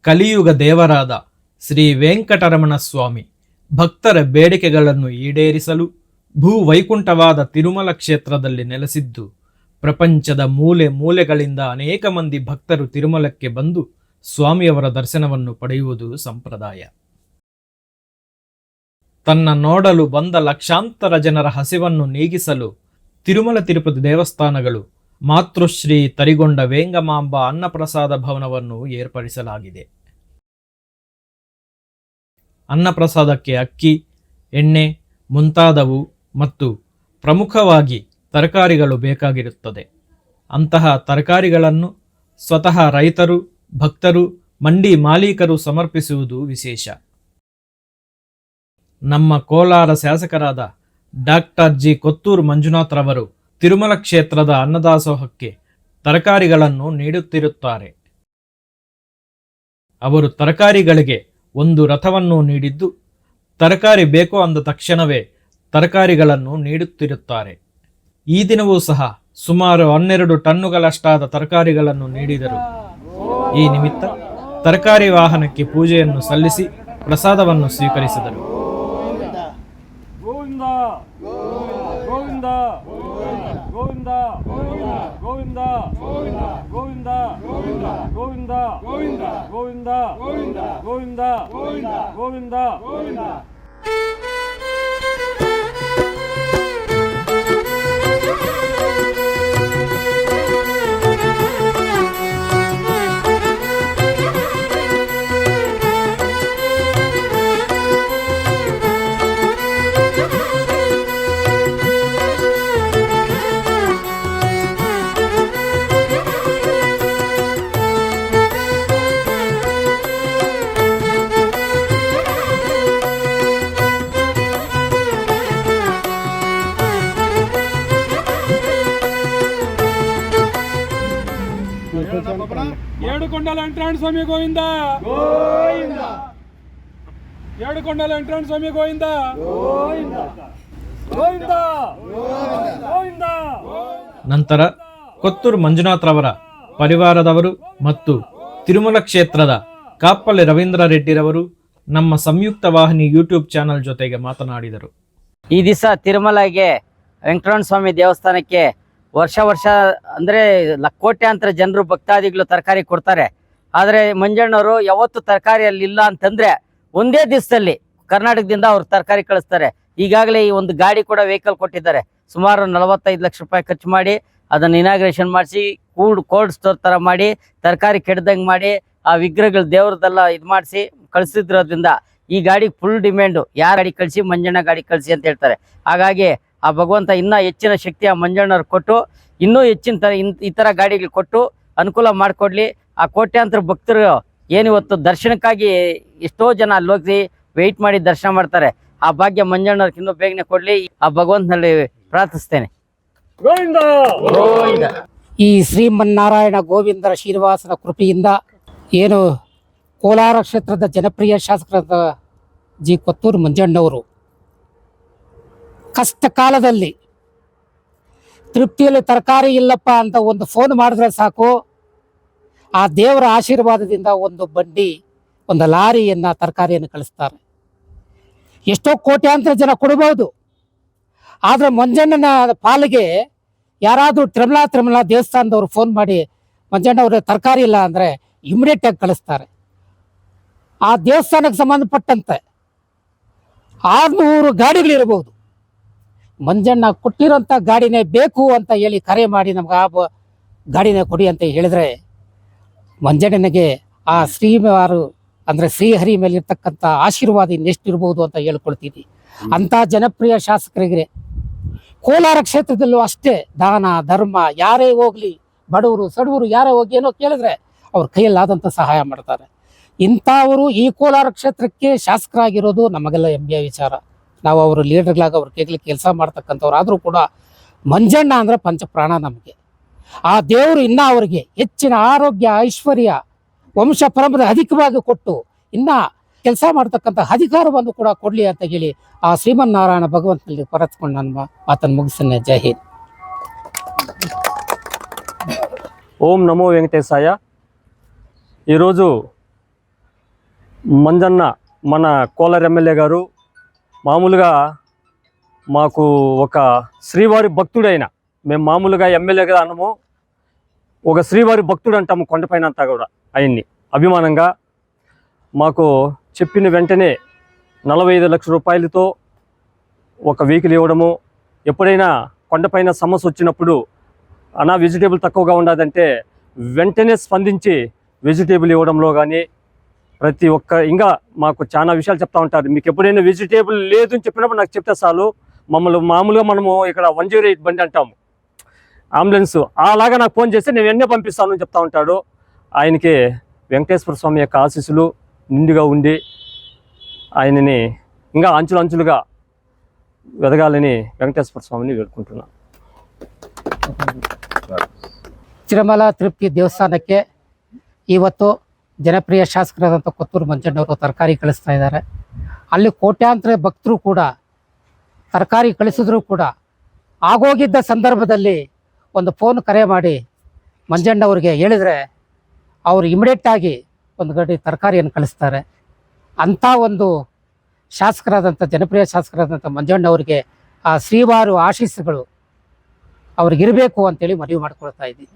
ಕಲಿಯುಗ ದೇವರಾದ ಶ್ರೀ ವೆಂಕಟರಮಣ ಸ್ವಾಮಿ ಭಕ್ತರ ಬೇಡಿಕೆಗಳನ್ನು ಈಡೇರಿಸಲು ಭೂವೈಕುಂಠವಾದ ತಿರುಮಲ ಕ್ಷೇತ್ರದಲ್ಲಿ ನೆಲೆಸಿದ್ದು, ಪ್ರಪಂಚದ ಮೂಲೆ ಮೂಲೆಗಳಿಂದ ಅನೇಕ ಮಂದಿ ಭಕ್ತರು ತಿರುಮಲಕ್ಕೆ ಬಂದು ಸ್ವಾಮಿಯವರ ದರ್ಶನವನ್ನು ಪಡೆಯುವುದು ಸಂಪ್ರದಾಯ. ತನ್ನ ನೋಡಲು ಬಂದ ಲಕ್ಷಾಂತರ ಜನರ ಹಸಿವನ್ನು ನೀಗಿಸಲು ತಿರುಮಲ ತಿರುಪತಿ ದೇವಸ್ಥಾನಗಳು ಮಾತೃಶ್ರೀ ತರಿಗೊಂಡ ವೇಂಗಮಾಂಬ ಅನ್ನಪ್ರಸಾದ ಭವನವನ್ನು ಏರ್ಪಡಿಸಲಾಗಿದೆ. ಅನ್ನಪ್ರಸಾದಕ್ಕೆ ಅಕ್ಕಿ, ಎಣ್ಣೆ ಮುಂತಾದವು ಮತ್ತು ಪ್ರಮುಖವಾಗಿ ತರಕಾರಿಗಳು ಬೇಕಾಗಿರುತ್ತದೆ. ಅಂತಹ ತರಕಾರಿಗಳನ್ನು ಸ್ವತಃ ರೈತರು, ಭಕ್ತರು, ಮಂಡಿ ಮಾಲೀಕರು ಸಮರ್ಪಿಸುವುದು ವಿಶೇಷ. ನಮ್ಮ ಕೋಲಾರ ಶಾಸಕರಾದ ಡಾಕ್ಟರ್ ಜಿ ಕೊತ್ತೂರು ಮಂಜುನಾಥ್ ರವರು ತಿರುಮಲ ಕ್ಷೇತ್ರದ ಅನ್ನದಾಸೋಹಕ್ಕೆ ತರಕಾರಿಗಳನ್ನು ನೀಡುತ್ತಿರುತ್ತಾರೆ. ಅವರು ತರಕಾರಿಗಳಿಗೆ ಒಂದು ರಥವನ್ನು ನೀಡಿದ್ದು, ತರಕಾರಿ ಬೇಕು ಅಂದ ತಕ್ಷಣವೇ ತರಕಾರಿಗಳನ್ನು ನೀಡುತ್ತಿರುತ್ತಾರೆ. ಈ ದಿನವೂ ಸಹ ಸುಮಾರು 12 ಟನ್ನುಗಳಷ್ಟಾದ ತರಕಾರಿಗಳನ್ನು ನೀಡಿದರು. ಈ ನಿಮಿತ್ತ ತರಕಾರಿ ವಾಹನಕ್ಕೆ ಪೂಜೆಯನ್ನು ಸಲ್ಲಿಸಿ ಪ್ರಸಾದವನ್ನು ಸ್ವೀಕರಿಸಿದರು. ಗೋವಿಂದ ಗೋವಿಂದ ಗೋವಿಂದ ಗೋವಿಂದ ಗೋವಿಂದ ಗೋವಿಂದ ಗೋವಿಂದ ಗೋವಿಂದ ಗೋವಿಂದ ಗೋವಿಂದ. ఏడుకొండల వెంకటరమణ స్వామి గోవింద గోవింద. ఏడుకొండల వెంకటరమణ స్వామి గోవింద గోవింద గోవింದ ಗೋವಿಂದ. ನಂತರ ಕೊತ್ತೂರು ಮಂಜುನಾಥ್ ರವರ ಪರಿವಾರದವರು ಮತ್ತು ತಿರುಮಲ ಕ್ಷೇತ್ರದ ಕಾಪ್ಪಲೆ ರವೀಂದ್ರ ರೆಡ್ಡಿರವರು ನಮ್ಮ ಸಂಯುಕ್ತ ವಾಹಿನಿ ಯೂಟ್ಯೂಬ್ ಚಾನೆಲ್ ಜೊತೆಗೆ ಮಾತನಾಡಿದರು. ಈ ದಿವಸ ತಿರುಮಲಗೆ ವೆಂಕಟರಮಣ ಸ್ವಾಮಿ ದೇವಸ್ಥಾನಕ್ಕೆ ವರ್ಷ ಅಂದರೆ ಕೋಟ್ಯಾಂತರ ಜನರು ಭಕ್ತಾದಿಗಳು ತರಕಾರಿ ಕೊಡ್ತಾರೆ. ಆದರೆ ಮಂಜಣ್ಣವರು ಯಾವತ್ತು ತರಕಾರಿಯಲ್ಲಿ ಇಲ್ಲ ಅಂತಂದರೆ ಒಂದೇ ದಿವಸದಲ್ಲಿ ಕರ್ನಾಟಕದಿಂದ ಅವ್ರು ತರಕಾರಿ ಕಳಿಸ್ತಾರೆ. ಈಗಾಗಲೇ ಈ ಒಂದು ಗಾಡಿ ಕೂಡ ವೆಹಿಕಲ್ ಕೊಟ್ಟಿದ್ದಾರೆ. ಸುಮಾರು 45 ಲಕ್ಷ ರೂಪಾಯಿ ಖರ್ಚು ಮಾಡಿ ಅದನ್ನು ಇನಾಗ್ರೇಷನ್ ಮಾಡಿಸಿ ಕೋಲ್ಡ್ ಸ್ಟೋರ್ ಥರ ಮಾಡಿ ತರಕಾರಿ ಕೆಡ್ದಂಗೆ ಮಾಡಿ ಆ ವಿಗ್ರಹಗಳು ದೇವ್ರದ್ದೆಲ್ಲ ಇದು ಮಾಡಿಸಿ ಕಳಿಸಿದ್ರೋದ್ರಿಂದ ಈ ಗಾಡಿಗೆ ಫುಲ್ ಡಿಮ್ಯಾಂಡು. ಯಾರು ಗಾಡಿ ಕಳಿಸಿ, ಮಂಜಣ್ಣ ಗಾಡಿ ಕಳಿಸಿ ಅಂತ ಹೇಳ್ತಾರೆ. ಹಾಗಾಗಿ ಆ ಭಗವಂತ ಇನ್ನೂ ಹೆಚ್ಚಿನ ಶಕ್ತಿ ಆ ಮಂಜಣ್ಣವ್ರು ಕೊಟ್ಟು ಇನ್ನೂ ಹೆಚ್ಚಿನ ಈ ಥರ ಗಾಡಿಗಳು ಕೊಟ್ಟು ಅನುಕೂಲ ಮಾಡಿಕೊಡ್ಲಿ. ಆ ಕೋಟ್ಯಾಂತರ ಭಕ್ತರು ಏನಿವತ್ತು ದರ್ಶನಕ್ಕಾಗಿ ಎಷ್ಟೋ ಜನ ಅಲ್ಲಿ ಹೋಗಿ ವೆಯ್ಟ್ ಮಾಡಿ ದರ್ಶನ ಮಾಡ್ತಾರೆ. ಆ ಭಾಗ್ಯ ಮಂಜಣ್ಣವ್ರಿಗೆ ಇನ್ನೂ ಬೇಗನೆ ಕೊಡಲಿ, ಆ ಭಗವಂತನಲ್ಲಿ ಪ್ರಾರ್ಥಿಸ್ತೇನೆ. ಈ ಶ್ರೀಮನ್ನಾರಾಯಣ ಗೋವಿಂದರ ಶ್ರೀನಿವಾಸನ ಕೃಪೆಯಿಂದ ಏನು ಕೋಲಾರ ಕ್ಷೇತ್ರದ ಜನಪ್ರಿಯ ಶಾಸಕರಾದ ಜಿ ಕೊತ್ತೂರು ಮಂಜಣ್ಣವರು ಕಷ್ಟ ಕಾಲದಲ್ಲಿ ತೃಪ್ತಿಯಲ್ಲಿ ತರಕಾರಿ ಇಲ್ಲಪ್ಪ ಅಂತ ಒಂದು ಫೋನ್ ಮಾಡಿದ್ರೆ ಸಾಕು, ಆ ದೇವರ ಆಶೀರ್ವಾದದಿಂದ ಒಂದು ಬಂಡಿ, ಒಂದು ಲಾರಿಯನ್ನು ತರಕಾರಿಯನ್ನು ಕಳಿಸ್ತಾರೆ. ಎಷ್ಟೋ ಕೋಟ್ಯಾಂತರ ಜನ ಕೊಡ್ಬೋದು. ಆದರೆ ಮಂಜಣ್ಣನ ಪಾಲಿಗೆ ಯಾರಾದರೂ ತಿರುಮಲ ದೇವಸ್ಥಾನದವ್ರು ಫೋನ್ ಮಾಡಿ ಮಂಜಣ್ಣವ್ರ ತರಕಾರಿ ಇಲ್ಲ ಅಂದರೆ ಇಮಿಡಿಯೇಟಾಗಿ ಕಳಿಸ್ತಾರೆ. ಆ ದೇವಸ್ಥಾನಕ್ಕೆ ಸಂಬಂಧಪಟ್ಟಂತೆ 600 ಗಾಡಿಗಳಿರ್ಬೋದು. ಮಂಜಣ್ಣ ಕೊಟ್ಟಿರೋಂಥ ಗಾಡಿನೇ ಬೇಕು ಅಂತ ಹೇಳಿ ಕರೆ ಮಾಡಿ ನಮ್ಗೆ ಆ ಗಾಡಿನೇ ಕೊಡಿ ಅಂತ ಹೇಳಿದ್ರೆ ಮಂಜಣ್ಣನಿಗೆ ಆ ಶ್ರೀವಾರು ಅಂದರೆ ಶ್ರೀಹರಿ ಮೇಲೆ ಇರ್ತಕ್ಕಂಥ ಆಶೀರ್ವಾದ ಇನ್ನೆಷ್ಟಿರ್ಬೋದು ಅಂತ ಹೇಳ್ಕೊಳ್ತೀನಿ. ಅಂಥ ಜನಪ್ರಿಯ ಶಾಸಕರಿಗೆ ಕೋಲಾರ ಕ್ಷೇತ್ರದಲ್ಲೂ ಅಷ್ಟೇ ದಾನ ಧರ್ಮ ಯಾರೇ ಹೋಗಲಿ, ಬಡವರು ಸಡವರು ಯಾರೇ ಹೋಗಿ ಏನೋ ಕೇಳಿದ್ರೆ ಅವ್ರ ಕೈಯಲ್ಲಾದಂಥ ಸಹಾಯ ಮಾಡ್ತಾರೆ. ಇಂಥವರು ಈ ಕೋಲಾರ ಕ್ಷೇತ್ರಕ್ಕೆ ಶಾಸಕರಾಗಿರೋದು ನಮಗೆಲ್ಲ ಹೆಮ್ಮೆಯ ವಿಚಾರ. ನಾವು ಅವರು ಲೀಡರ್ಗಳಾಗಿ ಅವ್ರ ಕೈಲಿ ಕೆಲಸ ಮಾಡ್ತಕ್ಕಂಥವ್ರು. ಆದರೂ ಕೂಡ ಮಂಜಣ್ಣ ಅಂದರೆ ಪಂಚಪ್ರಾಣ ನಮಗೆ. ಆ ದೇವರು ಇನ್ನೂ ಅವರಿಗೆ ಹೆಚ್ಚಿನ ಆರೋಗ್ಯ, ಐಶ್ವರ್ಯ, ವಂಶ ಪರಂಪರೆ ಅಧಿಕವಾಗಿ ಕೊಟ್ಟು ಇನ್ನೂ ಕೆಲಸ ಮಾಡ್ತಕ್ಕಂಥ ಅಧಿಕಾರವನ್ನು ಕೂಡ ಕೊಡಲಿ ಅಂತ ಹೇಳಿ ಆ ಶ್ರೀಮನ್ನಾರಾಯಣ ಭಗವಂತನಲ್ಲಿ ಪ್ರಾರ್ಥಿಸ್ಕೊಂಡು ನನ್ನ ಮಾತನ್ನು ಮುಗಿಸ್ತೇನೆ. ಜೈ ಹಿಂದ್. ఓం నమో వెంకటేశాయ. ఈరోజు మంజన్న మన కోలార్ ఎమ్మెల్యే గారు మామూలుగా మాకు ఒక శ్రీవారి భక్తుడైన, మేము మామూలుగా ఎమ్మెల్యేగా అనము, ఒక శ్రీవారి భక్తుడు అంటాము కొండపైన అంతా కూడా. ఆయన్ని అభిమానంగా మాకు చెప్పిన వెంటనే 45 లక్షల రూపాయలతో ఒక వెహికల్ ఇవ్వడము, ఎప్పుడైనా కొండపైన సమస్య వచ్చినప్పుడు అనా వెజిటేబుల్ తక్కువగా ఉండదంటే వెంటనే స్పందించి వెజిటేబుల్ ఇవ్వడంలో కానీ ప్రతి ఒక్క, ఇంకా మాకు చాలా విషయాలు చెప్తా ఉంటారు. మీకు ఎప్పుడైనా వెజిటేబుల్ లేదు అని చెప్పినప్పుడు నాకు చెప్తే చాలు, మమ్మల్ని మామూలుగా మనము ఇక్కడ 108 బండి అంటాము, అంబులెన్స్, అలాగా నాకు ఫోన్ చేస్తే నేను వెంటనే పంపిస్తాను అని చెప్తా ఉంటాడు. ఆయనకి వెంకటేశ్వర స్వామి యొక్క ఆశీస్సులు నిండుగా ఉండి ఆయనని ఇంకా అంచులుగా వెదగాలని వెంకటేశ్వర స్వామిని వేడుకుంటున్నాను. ತಿರುಮಲ ತಿರುಪತಿ ದೇವಸ್ಥಾನಕ್ಕೆ ಇವತ್ತು ಜನಪ್ರಿಯ ಶಾಸಕರಾದಂಥ ಕೊತ್ತೂರು ಮಂಜಣ್ಣವರು ತರಕಾರಿ ಕಳಿಸ್ತಾ ಇದ್ದಾರೆ. ಅಲ್ಲಿ ಕೋಟ್ಯಾಂತರ ಭಕ್ತರು ಕೂಡ ತರಕಾರಿ ಕಳಿಸಿದ್ರು ಕೂಡ ಆಗೋಗಿದ್ದ ಸಂದರ್ಭದಲ್ಲಿ ಒಂದು ಫೋನ್ ಕರೆ ಮಾಡಿ ಮಂಜಣ್ಣವ್ರಿಗೆ ಹೇಳಿದರೆ ಅವರು ಇಮಿಡಿಯೇಟಾಗಿ ಒಂದು ಗಡಿ ತರಕಾರಿಯನ್ನು ಕಳಿಸ್ತಾರೆ. ಅಂಥ ಒಂದು ಶಾಸಕರಾದಂಥ ಜನಪ್ರಿಯ ಶಾಸಕರಾದಂಥ ಮಂಜಣ್ಣವ್ರಿಗೆ ಆ ಶ್ರೀವಾರು ಆಶೀಸ್ಸುಗಳು ಅವ್ರಿಗಿರಬೇಕು ಅಂತೇಳಿ ಮನವಿ ಮಾಡ್ಕೊಳ್ತಾ ಇದ್ದೀನಿ.